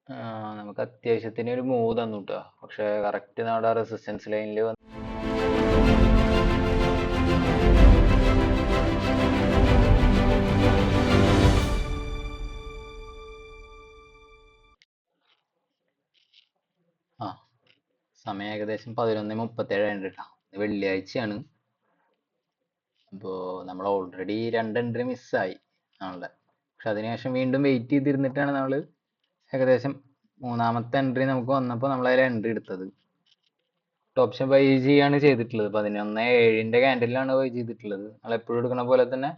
നമുക്ക് അത്യാവശ്യത്തിന് ഒരു മൂവ് തന്നു കേട്ടോ. പക്ഷെ കറക്റ്റ് നമ്മുടെ റെസിസ്റ്റൻസ് ലൈനിൽ വന്ന് ആ സമയം ഏകദേശം 11:37 കേട്ടോ. വെള്ളിയാഴ്ചയാണ്. അപ്പോൾ നമ്മൾ ഓൾറെഡി 2 എൻട്രി മിസ്സായി നമ്മളുടെ. പക്ഷെ അതിനുശേഷം വീണ്ടും വെയിറ്റ് ചെയ്തിരുന്നിട്ടാണ് നമ്മൾ ഏകദേശം മൂന്നാമത്തെ എൻട്രി നമുക്ക് വന്നപ്പോൾ നമ്മൾ അതിൽ എൻട്രി എടുത്തത്. ഓപ്ഷൻ ബൈ ചെയ്യാണ് ചെയ്തിട്ടുള്ളത്. 11:07 ക്യാൻഡലിലാണ് ബൈ ചെയ്തിട്ടുള്ളത്. നമ്മൾ എപ്പോഴും എടുക്കുന്ന പോലെ തന്നെ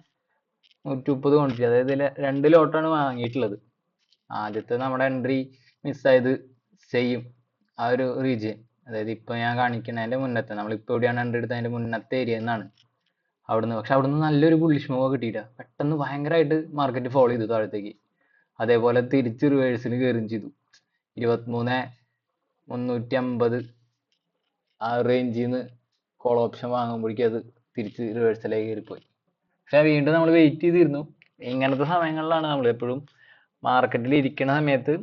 130 ക്വാണ്ടിറ്റി, അതായത് ഇതിൽ 2 ലോട്ടാണ് വാങ്ങിയിട്ടുള്ളത്. ആദ്യത്തെ നമ്മുടെ എൻട്രി മിസ്സായത് സെയിം ആ ഒരു റീജിയൻ, അതായത് ഇപ്പൊ ഞാൻ കാണിക്കുന്നതിന്റെ മുന്നത്തെ, നമ്മളിപ്പോ എവിടെയാണ് എൻട്രി എടുത്തത് അതിന്റെ മുന്നത്തെ ഏരിയ എന്നാണ് അവിടുന്ന്. പക്ഷെ അവിടുന്ന് നല്ലൊരു ബുള്ളിഷ് മൂവ് കിട്ടിയില്ല. പെട്ടെന്ന് ഭയങ്കരമായിട്ട് മാർക്കറ്റ് ഫോളോ ചെയ്തു താഴത്തേക്ക്. അതേപോലെ തിരിച്ച് റിവേഴ്സിന് കയറുകയും ചെയ്തു. 23,350 ആ റേഞ്ചിൽ നിന്ന് കോൾ ഓപ്ഷൻ വാങ്ങുമ്പോഴേക്കും അത് തിരിച്ച് റിവേഴ്സലായി കയറിപ്പോയി. പക്ഷെ വീണ്ടും നമ്മൾ വെയിറ്റ് ചെയ്തിരുന്നു. ഇങ്ങനത്തെ സമയങ്ങളിലാണ് നമ്മൾ എപ്പോഴും മാർക്കറ്റിൽ ഇരിക്കുന്ന സമയത്ത്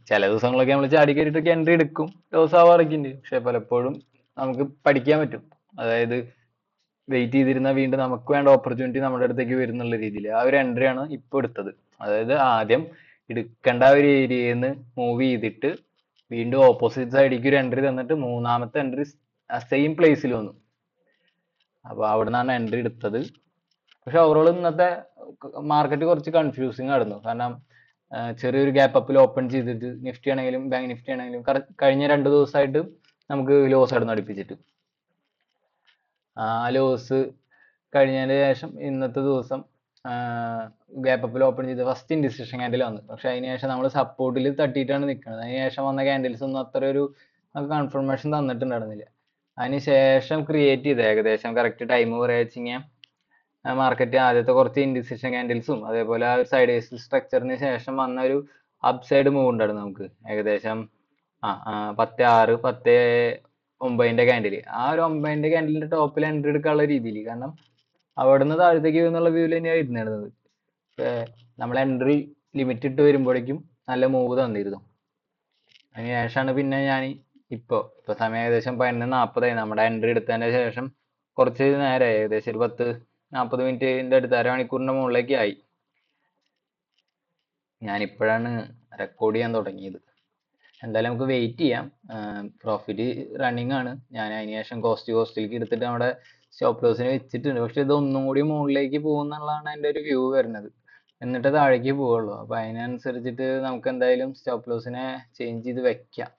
ചില ദിവസങ്ങളൊക്കെ നമ്മൾ ചാടി കയറിയിട്ടൊക്കെ എൻട്രി എടുക്കും, ലോസ് ആവാറൊക്കെ ഉണ്ട്. പക്ഷെ പലപ്പോഴും നമുക്ക് പഠിക്കാൻ പറ്റും. അതായത് വെയിറ്റ് ചെയ്തിരുന്ന വീണ്ടും നമുക്ക് വേണ്ട ഓപ്പർച്യൂണിറ്റി നമ്മുടെ അടുത്തേക്ക് വരുന്നുള്ള രീതിയിൽ ആ ഒരു എൻട്രിയാണ് ഇപ്പോൾ എടുത്തത്. അതായത് ആദ്യം എടുക്കേണ്ട ഒരു ഏരിയയിൽ നിന്ന് മൂവ് ചെയ്തിട്ട് വീണ്ടും ഓപ്പോസിറ്റ് സൈഡിലേക്ക് ഒരു എൻട്രി തന്നിട്ട് മൂന്നാമത്തെ എൻട്രി സെയിം പ്ലേസിൽ വന്നു. അപ്പൊ അവിടെ നിന്നാണ് എൻട്രി എടുത്തത്. പക്ഷെ ഓവറോൾ ഇന്നത്തെ മാർക്കറ്റ് കുറച്ച് കൺഫ്യൂസിങ് ആയിരുന്നു. കാരണം ചെറിയൊരു ഗ്യാപ്പ് അപ്പിൽ ഓപ്പൺ ചെയ്തിട്ട് നിഫ്റ്റി ആണെങ്കിലും ബാങ്ക് നിഫ്റ്റി ആണെങ്കിലും കഴിഞ്ഞ 2 ദിവസമായിട്ട് നമുക്ക് ലോസ് ആയിരുന്നു അടുപ്പിച്ചിട്ട്. ആ ലോസ് കഴിഞ്ഞതിന് ശേഷം ഇന്നത്തെ ദിവസം ഗ്യാപ്പ് അപ്പിൽ ഓപ്പൺ ചെയ്ത് ഫസ്റ്റ് ഇൻഡിസിഷൻ ക്യാൻഡിൽ വന്നു. പക്ഷെ അതിന് ശേഷം നമ്മൾ സപ്പോർട്ടിൽ തട്ടിയിട്ടാണ് നിൽക്കുന്നത്. അതിന് ശേഷം വന്ന ക്യാൻഡിൽസ് ഒന്നും അത്ര ഒരു കൺഫർമേഷൻ തന്നിട്ടുണ്ടായിരുന്നില്ല. അതിന് ശേഷം ക്രിയേറ്റ് ചെയ്ത് ഏകദേശം കറക്റ്റ് ടൈം പറയാ മാർക്കറ്റ് ആദ്യത്തെ കുറച്ച് ഇൻഡിസിഷൻ ക്യാൻഡിൽസും അതേപോലെ ആ സൈഡ് വേസ് സ്ട്രക്ചറിന് ശേഷം വന്ന ഒരു അപ്സൈഡ് മൂവ് ഉണ്ടായിരുന്നു നമുക്ക്. ഏകദേശം 10:06 10:09 ക്യാൻഡിൽ, ആ ഒരു 9 ക്യാൻഡിലിന്റെ ടോപ്പിൽ എൻട്രി എടുക്കാനുള്ള രീതിയിൽ. കാരണം അവിടുന്ന് താഴത്തേക്ക് എന്നുള്ള വ്യൂവിൽ തന്നെയാണ് ഇരുന്നിരുന്നത്. നമ്മൾ എൻട്രി ലിമിറ്റ് ഇട്ട് വരുമ്പോഴേക്കും നല്ല മൂവ് തന്നിരുന്നു. അതിന് ശേഷമാണ് പിന്നെ ഞാൻ ഇപ്പൊ സമയം ഏകദേശം 11:40 നമ്മുടെ എൻട്രി എടുത്തതിന് ശേഷം കുറച്ച് നേരം ഏകദേശം ഒരു 10-40 മിനിറ്റിന്റെ അടുത്ത് അരമണിക്കൂറിന്റെ മുകളിലേക്ക് ആയി. ഞാനിപ്പോഴാണ് റെക്കോർഡ് ചെയ്യാൻ തുടങ്ങിയത്. എന്തായാലും നമുക്ക് വെയിറ്റ് ചെയ്യാം. പ്രോഫിറ്റ് റണ്ണിങ് ആണ്. ഞാൻ അതിന് ശേഷം കോസ്റ്റിലേക്ക് എടുത്തിട്ട് നമ്മുടെ സ്റ്റോപ്പ് ലോസിന് വെച്ചിട്ടുണ്ട്. പക്ഷെ ഇത് ഒന്നും കൂടി മുകളിലേക്ക് പോകുന്നുള്ളതാണ് എൻ്റെ ഒരു വ്യൂ വരുന്നത്. എന്നിട്ട് താഴേക്ക് പോവുള്ളൂ. അപ്പൊ അതിനനുസരിച്ചിട്ട് നമുക്ക് എന്തായാലും സ്റ്റോപ്പ് ലോസിനെ ചേഞ്ച് ചെയ്ത് വെക്കാം.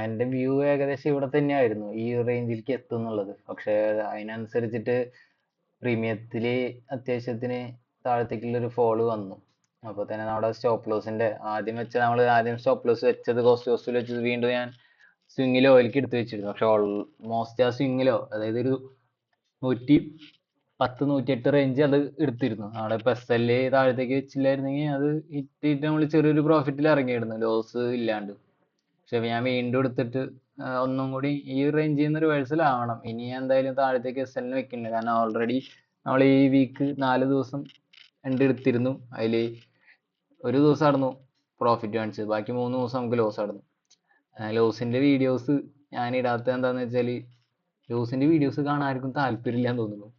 എൻ്റെ വ്യൂ ഏകദേശം ഇവിടെ തന്നെയായിരുന്നു, ഈ റേഞ്ചിലേക്ക് എത്തും എന്നുള്ളത്. പക്ഷെ അതിനനുസരിച്ചിട്ട് പ്രീമിയത്തില് അത്യാവശ്യത്തിന് താഴത്തേക്കുള്ള ഒരു ഫോള് വന്നു. അപ്പൊ തന്നെ നമ്മുടെ സ്റ്റോപ്പ് ലോസിന്റെ ആദ്യം സ്റ്റോപ്പ് ലോസ് വെച്ചത് കോസ്റ്റ് ലോസിൽ വെച്ചത് വീണ്ടും ഞാൻ സ്വിങ്ങിലോ ഓയിലേക്ക് എടുത്ത് വെച്ചിരുന്നു. പക്ഷെ ഓൾമോസ്റ്റ് ആ സ്വിങ്ങിലോ, അതായത് ഒരു 110 108 റേഞ്ച് അത് എടുത്തിരുന്നു. അവിടെ ഇപ്പൊ എസ് എൽ താഴത്തേക്ക് വെച്ചില്ലായിരുന്നെങ്കിൽ അത് ഇട്ടിട്ട് നമ്മൾ ചെറിയൊരു പ്രോഫിറ്റിൽ ഇറങ്ങിയിരുന്നു, ലോസ് ഇല്ലാണ്ട്. പക്ഷെ ഞാൻ വീണ്ടും എടുത്തിട്ട് ഒന്നും കൂടി ഈ റേഞ്ചിൽ നിന്ന് റിവേഴ്സൽ ആവണം. ഇനി ഞാൻ എന്തായാലും താഴത്തേക്ക് എസ് എല്ലിന് വെക്കുന്നില്ല, കാരണം ഓൾറെഡി നമ്മൾ ഈ വീക്ക് 4 ദിവസം എടുത്തിരുന്നു. അതിൽ ഒരു ദിവസം ആയിരുന്നു പ്രോഫിറ്റ് കാണിച്ചത്, ബാക്കി 3 ദിവസം നമുക്ക് ലോസ് ആയിരുന്നു. ലോസിന്റെ വീഡിയോസ് ഞാൻ ഇടാത്തത് എന്താന്ന് വെച്ചാല്, ലോസിന്റെ വീഡിയോസ് കാണാൻ ആർക്കും താല്പര്യമില്ലാന്ന് തോന്നുന്നു.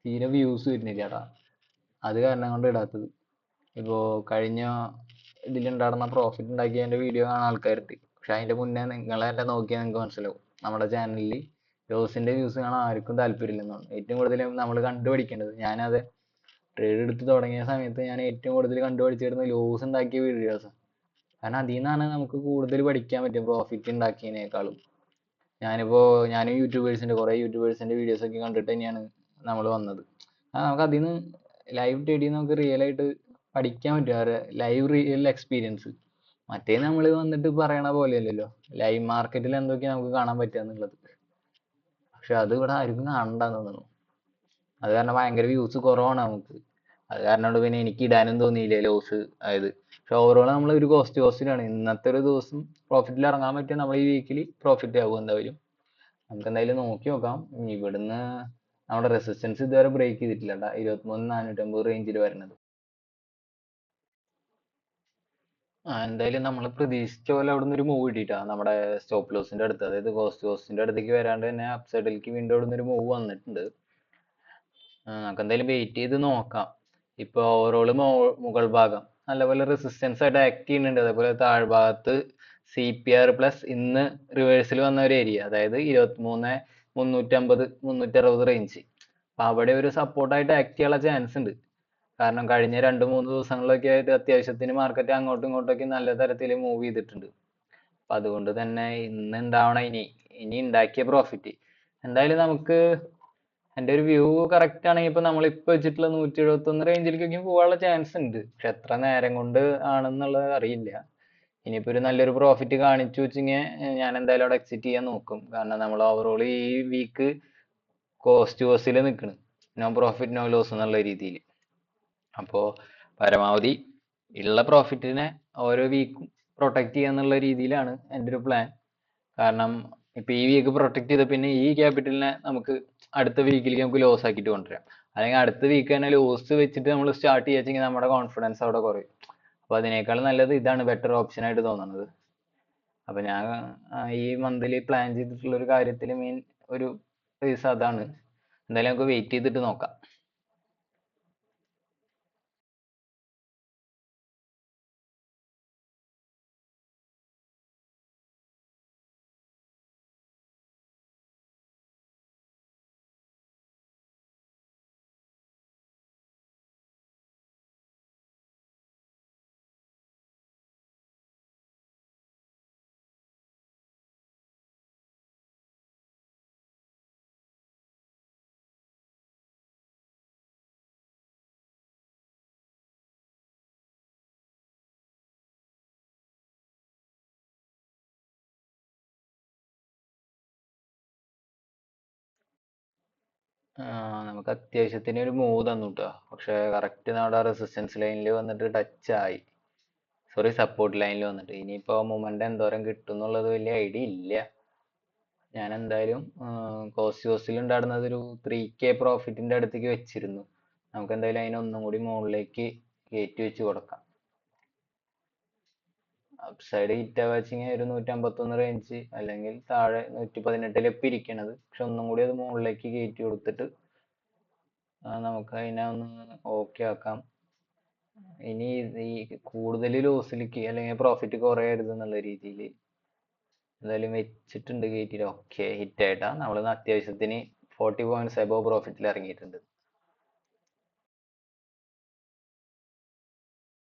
തീരെ വ്യൂസ് വരുന്നില്ല ചേട്ടാ, അത് കാരണം കൊണ്ട് ഇടാത്തത്. ഇപ്പോ കഴിഞ്ഞ ഇതിലുണ്ടായിരുന്ന പ്രോഫിറ്റ് ഉണ്ടാക്കിയതിന്റെ വീഡിയോ കാണാൻ ആൾക്കാരുണ്ട്. പക്ഷെ അതിന്റെ മുന്നേ നിങ്ങളെ എന്നെ നോക്കിയാൽ നിങ്ങൾക്ക് മനസ്സിലാവും, നമ്മുടെ ചാനലിൽ ലോസിന്റെ വ്യൂസ് കാണാൻ ആർക്കും താല്പര്യമില്ലെന്നാണ്. ഏറ്റവും കൂടുതൽ നമ്മൾ കണ്ടുപിടിക്കേണ്ടത്, ഞാനത് ട്രേഡ് എടുത്ത് തുടങ്ങിയ സമയത്ത് ഞാൻ ഏറ്റവും കൂടുതൽ കണ്ടുപിടിച്ചിരുന്നത് ലോസ് ഉണ്ടാക്കിയ വീഡിയോസാണ്. കാരണം അതിൽ നിന്നാണ് നമുക്ക് കൂടുതൽ പഠിക്കാൻ പറ്റും പ്രോഫിറ്റ് ഉണ്ടാക്കിയതിനേക്കാളും. ഞാനും കുറെ യൂട്യൂബേഴ്സിന്റെ വീഡിയോസ് ഒക്കെ കണ്ടിട്ട് തന്നെയാണ് നമ്മൾ വന്നത്. നമുക്ക് അതിൽ നിന്ന് ലൈവ് ട്രേഡിൽ നമുക്ക് റിയൽ ആയിട്ട് പഠിക്കാൻ പറ്റും, ലൈവ് റിയൽ എക്സ്പീരിയൻസ്. മറ്റേ നമ്മൾ വന്നിട്ട് പറയണ പോലെയല്ലല്ലോ ലൈവ് മാർക്കറ്റിൽ എന്തൊക്കെയാ നമുക്ക് കാണാൻ പറ്റുക എന്നുള്ളത്. പക്ഷെ അത് ഇവിടെ ആർക്കും കാണണ്ടെന്ന് തോന്നുന്നു. അത് കാരണം ഭയങ്കര വ്യൂസ് കുറവാണ് നമുക്ക്. അത് കാരണം കൊണ്ട് പിന്നെ എനിക്ക് ഇടാനും തോന്നിയില്ല ലോസ് ആയത്. പക്ഷെ ഓവറോൾ നമ്മൾ ഒരു കോസ്റ്റിലാണ്. ഇന്നത്തെ ഒരു ദിവസം പ്രോഫിറ്റിൽ ഇറങ്ങാൻ പറ്റിയ നമ്മൾ ഈ വീക്കിൽ പ്രോഫിറ്റ് ആകും എന്തായാലും. നമുക്ക് എന്തായാലും നോക്കി നോക്കാം. ഇവിടുന്ന് നമ്മുടെ റെസിസ്റ്റൻസ് ഇതുവരെ ബ്രേക്ക് ചെയ്തിട്ടില്ല കേട്ടോ, 23,450 റേഞ്ചിൽ വരുന്നത്. എന്തായാലും നമ്മൾ പ്രതീക്ഷിച്ച പോലെ അവിടെ നിന്ന് ഒരു മൂവ് കിട്ടിയിട്ടാ, നമ്മുടെ സ്റ്റോപ്പ് ലോസിന്റെ അടുത്ത്, അതായത് കോസ്റ്റിന്റെ അടുത്തേക്ക് വരാണ്ട് തന്നെ അപ് സൈഡിലേക്ക് വീണ്ടും അവിടെ നിന്ന് ഒരു മൂവ് വന്നിട്ടുണ്ട്. നമുക്ക് എന്തായാലും വെയിറ്റ് ചെയ്ത് നോക്കാം. ഇപ്പൊ ഓവറോൾ മുകൾ ഭാഗം നല്ലപോലെ റെസിസ്റ്റൻസ് ആയിട്ട് ആക്ട് ചെയ്യുന്നുണ്ട്. അതേപോലെ താഴ്ഭാഗത്ത് CPR പ്ലസ് ഇന്ന് റിവേഴ്സിൽ വന്ന ഒരു ഏരിയ, അതായത് 23,350 360 റേഞ്ച്. അപ്പൊ അവിടെ ഒരു സപ്പോർട്ടായിട്ട് ആക്ട് ചെയ്യാനുള്ള ചാൻസ് ഉണ്ട്. കാരണം കഴിഞ്ഞ 2-3 ദിവസങ്ങളിലൊക്കെ ആയിട്ട് അത്യാവശ്യത്തിന് മാർക്കറ്റ് അങ്ങോട്ടും ഇങ്ങോട്ടൊക്കെ നല്ല തരത്തിൽ മൂവ് ചെയ്തിട്ടുണ്ട്. അപ്പൊ അതുകൊണ്ട് തന്നെ ഇന്ന് ഉണ്ടാവണ ഇനി ഉണ്ടാക്കിയ പ്രോഫിറ്റ് എന്തായാലും നമുക്ക്, എൻ്റെ ഒരു വ്യൂ കറക്റ്റ് ആണെങ്കിൽ ഇപ്പൊ നമ്മളിപ്പോ വെച്ചിട്ടുള്ള 171 റേഞ്ചിലേക്കൊക്കെ പോകാനുള്ള ചാൻസ് ഉണ്ട്. പക്ഷെ എത്ര നേരം കൊണ്ട് ആണെന്നുള്ളത് അറിയില്ല. ഇനിയിപ്പോ ഒരു നല്ലൊരു പ്രോഫിറ്റ് കാണിച്ചു വെച്ചെങ്കിൽ ഞാൻ എന്തായാലും അവിടെ എക്സിറ്റ് ചെയ്യാൻ നോക്കും. കാരണം നമ്മൾ ഓവറോൾ ഈ വീക്ക് കോസ്റ്റിൽ നിൽക്കണം, നോ പ്രോഫിറ്റ് നോ ലോസ് എന്നുള്ള രീതിയിൽ. അപ്പോ പരമാവധി ഉള്ള പ്രോഫിറ്റിനെ ഓരോ വീക്കും പ്രൊട്ടക്ട് ചെയ്യുക എന്നുള്ള രീതിയിലാണ് എൻ്റെ ഒരു പ്ലാൻ. കാരണം ഇപ്പൊ ഈ വീക്ക് പ്രൊട്ടക്ട് ചെയ്ത പിന്നെ ഈ ക്യാപിറ്റലിനെ നമുക്ക് അടുത്ത വീക്കിലേക്ക് നമുക്ക് ലോസ് ആക്കിയിട്ട് കൊണ്ടുവരാം. അല്ലെങ്കിൽ അടുത്ത വീക്ക് തന്നെ ലോസ് വെച്ചിട്ട് നമ്മൾ സ്റ്റാർട്ട് ചെയ്യാച്ചെങ്കിൽ നമ്മുടെ കോൺഫിഡൻസ് അവിടെ കുറയും. അപ്പൊ അതിനേക്കാൾ നല്ലത് ഇതാണ് ബെറ്റർ ഓപ്ഷൻ ആയിട്ട് തോന്നുന്നത്. അപ്പൊ ഞാൻ ഈ മന്ത്ലി പ്ലാൻ ചെയ്തിട്ടുള്ള ഒരു കാര്യത്തിൽ മെയിൻ ഒരു റീസൺ അതാണ്. എന്തായാലും നമുക്ക് വെയിറ്റ് ചെയ്തിട്ട് നോക്കാം. നമുക്ക് അത്യാവശ്യത്തിന് ഒരു മൂവ് തന്നു കേട്ടോ. പക്ഷെ കറക്റ്റ് നമ്മുടെ റെസിസ്റ്റൻസ് ലൈനിൽ വന്നിട്ട് ടച്ച് ആയി, സോറി സപ്പോർട്ട് ലൈനിൽ വന്നിട്ട്. ഇനിയിപ്പോ മൊമെന്റ് എന്തോരം കിട്ടും എന്നുള്ളത് വലിയ ഐഡിയ ഇല്ല. ഞാൻ എന്തായാലും കോസ്റ്റിൽ ഉണ്ടായിരുന്നത് ഒരു 3K പ്രോഫിറ്റിന്റെ അടുത്തേക്ക് വെച്ചിരുന്നു. നമുക്ക് എന്തായാലും അതിനെ ഒന്നും കൂടി മുകളിലേക്ക് കയറ്റി വെച്ച് കൊടുക്കാം. അപ്സൈഡ് ഹിറ്റ് വെച്ചിങ് ഒരു 151 റേഞ്ച്, അല്ലെങ്കിൽ താഴെ 118 ഇപ്പൊ ഇരിക്കണത്. പക്ഷെ ഒന്നും കൂടി അത് മുകളിലേക്ക് കയറ്റി കൊടുത്തിട്ട് നമുക്ക് അതിനെ ഒന്ന് ഓക്കെ ആക്കാം. ഇനി ഈ കൂടുതൽ ലോസിലേക്ക് അല്ലെങ്കിൽ പ്രോഫിറ്റ് കുറയരുത് എന്നുള്ള രീതിയിൽ എന്തായാലും വെച്ചിട്ടുണ്ട് കയറ്റിട്ട്. ഓക്കെ, ഹിറ്റ് ആയിട്ടാ നമ്മൾ അത്യാവശ്യത്തിന് 40 പോയിന്റ്സ് എബോവ് പ്രോഫിറ്റിൽ ഇറങ്ങിയിട്ടുണ്ട്.